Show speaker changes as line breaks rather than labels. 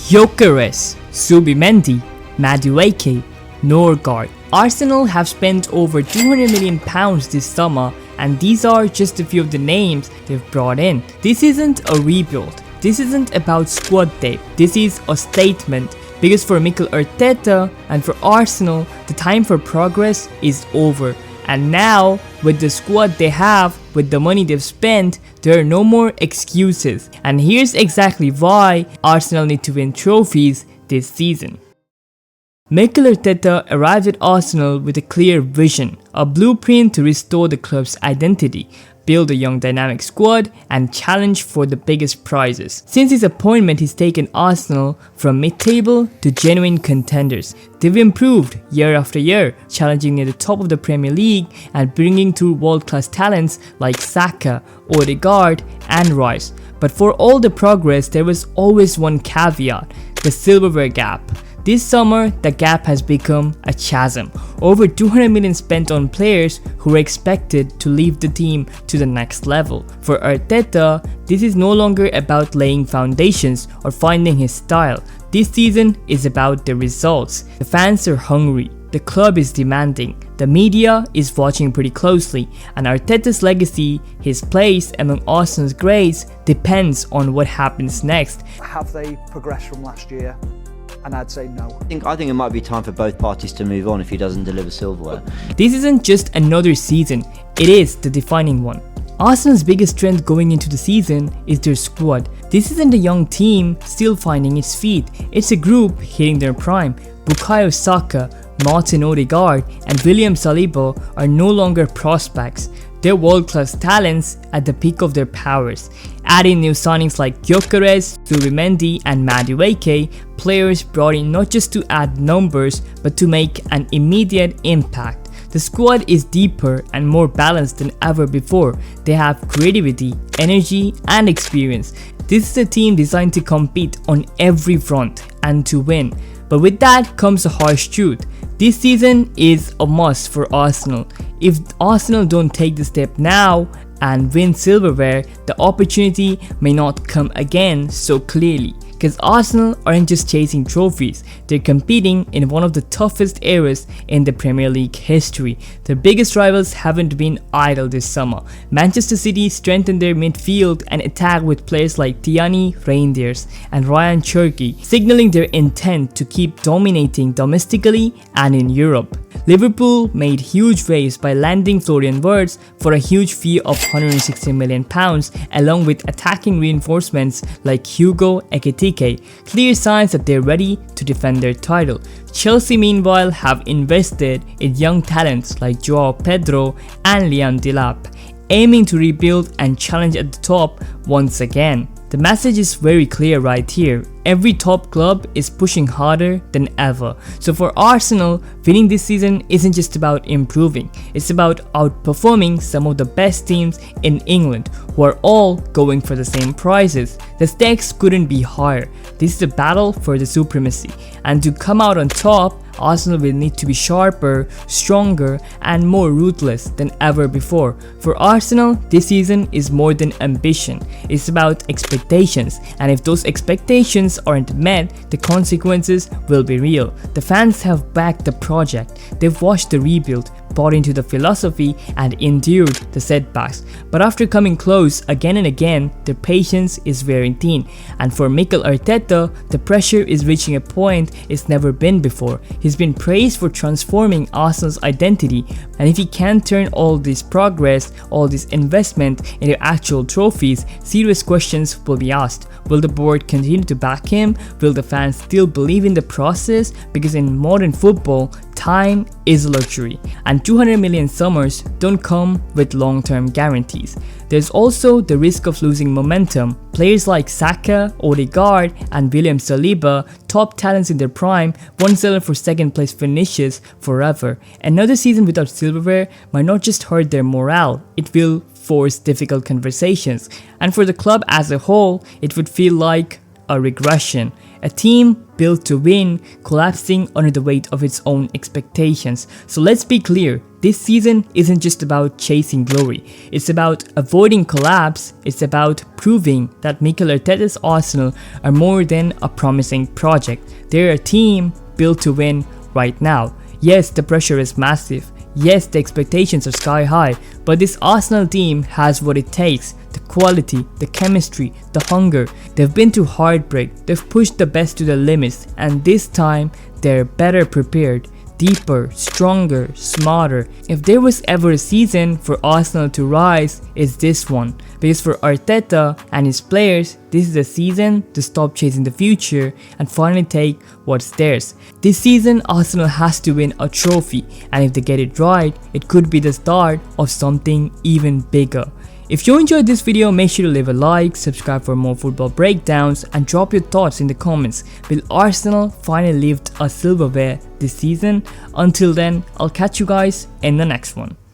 Gyökeres, Zubimendi, Madueke, Nørgaard. Arsenal have spent over £200 million this summer, and these are just a few of the names they've brought in. This isn't a rebuild. This isn't about squad depth. This is a statement, because for Mikel Arteta and for Arsenal, the time for progress is over. And now, with the squad they have, with the money they've spent, there are no more excuses. And here's exactly why Arsenal need to win trophies this season. Mikel Arteta arrived at Arsenal with a clear vision, a blueprint to restore the club's identity, build a young dynamic squad, and challenge for the biggest prizes. Since his appointment, he's taken Arsenal from mid-table to genuine contenders. They've improved year after year, challenging near the top of the Premier League and bringing through world-class talents like Saka, Odegaard, and Rice. But for all the progress, there was always one caveat: the silverware gap. This summer, the gap has become a chasm. Over 200 million spent on players who were expected to leave the team to the next level. For Arteta, this is no longer about laying foundations or finding his style. This season is about the results. The fans are hungry. The club is demanding. The media is watching pretty closely, and Arteta's legacy, his place among Arsenal's greats, depends on what happens next.
Have they progressed from last year? And I'd say no.
I think it might be time for both parties to move on if he doesn't deliver silverware.
This isn't just another season, it is the defining one. Arsenal's biggest strength going into the season is their squad. This isn't a young team still finding its feet, it's a group hitting their prime. Bukayo Saka, Martin Odegaard, and William Saliba are no longer prospects. They're world-class talents at the peak of their powers. Adding new signings like Gyökeres, Zubimendi, and Madueke, players brought in not just to add numbers, but to make an immediate impact. The squad is deeper and more balanced than ever before. They have creativity, energy, and experience. This is a team designed to compete on every front and to win. But with that comes a harsh truth. This season is a must for Arsenal. If Arsenal don't take the step now and win silverware, the opportunity may not come again so clearly. Because Arsenal aren't just chasing trophies, they're competing in one of the toughest eras in the Premier League history. Their biggest rivals haven't been idle this summer. Manchester City strengthened their midfield and attack with players like Tierney Reinders and Ryan Cherki, signaling their intent to keep dominating domestically and in Europe. Liverpool made huge waves by landing Florian Wirtz for a huge fee of £160 million, along with attacking reinforcements like Hugo Ekitike, clear signs that they're ready to defend their title. Chelsea meanwhile have invested in young talents like Joao Pedro and Liam Delap, aiming to rebuild and challenge at the top once again. The message is very clear right here. Every top club is pushing harder than ever. So for Arsenal, winning this season isn't just about improving. It's about outperforming some of the best teams in England who are all going for the same prizes. The stakes couldn't be higher. This is a battle for the supremacy. And to come out on top, Arsenal will need to be sharper, stronger, and more ruthless than ever before. For Arsenal, this season is more than ambition. It's about expectations, and if those expectations aren't met, the consequences will be real. The fans have backed the project. They've watched the rebuild, bought into the philosophy, and endured the setbacks. But after coming close again and again, their patience is wearing thin. And for Mikel Arteta, the pressure is reaching a point it's never been before. He's been praised for transforming Arsenal's identity, and if he can't turn all this progress, all this investment into actual trophies, serious questions will be asked. Will the board continue to back him? Will the fans still believe in the process? Because in modern football, time is a luxury, and 200 million summers don't come with long-term guarantees. There's also the risk of losing momentum. Players like Saka, Odegaard, and William Saliba, top talents in their prime, won't settle for second place finishes forever. Another season without silverware might not just hurt their morale, it will force difficult conversations. And for the club as a whole, it would feel like a regression. A team built to win, collapsing under the weight of its own expectations. So let's be clear, this season isn't just about chasing glory. It's about avoiding collapse. It's about proving that Mikel Arteta's Arsenal are more than a promising project. They're a team built to win right now. Yes, the pressure is massive. Yes, the expectations are sky high, but this Arsenal team has what it takes. The quality, the chemistry, the hunger. They've been through heartbreak, they've pushed the best to the limits, and this time they're better prepared, deeper, stronger, smarter. If there was ever a season for Arsenal to rise, it's this one. Because for Arteta and his players, this is a season to stop chasing the future and finally take what's theirs. This season, Arsenal has to win a trophy, and if they get it right, it could be the start of something even bigger. If you enjoyed this video, make sure to leave a like, subscribe for more football breakdowns, and drop your thoughts in the comments. Will Arsenal finally lift a silverware this season? Until then, I'll catch you guys in the next one.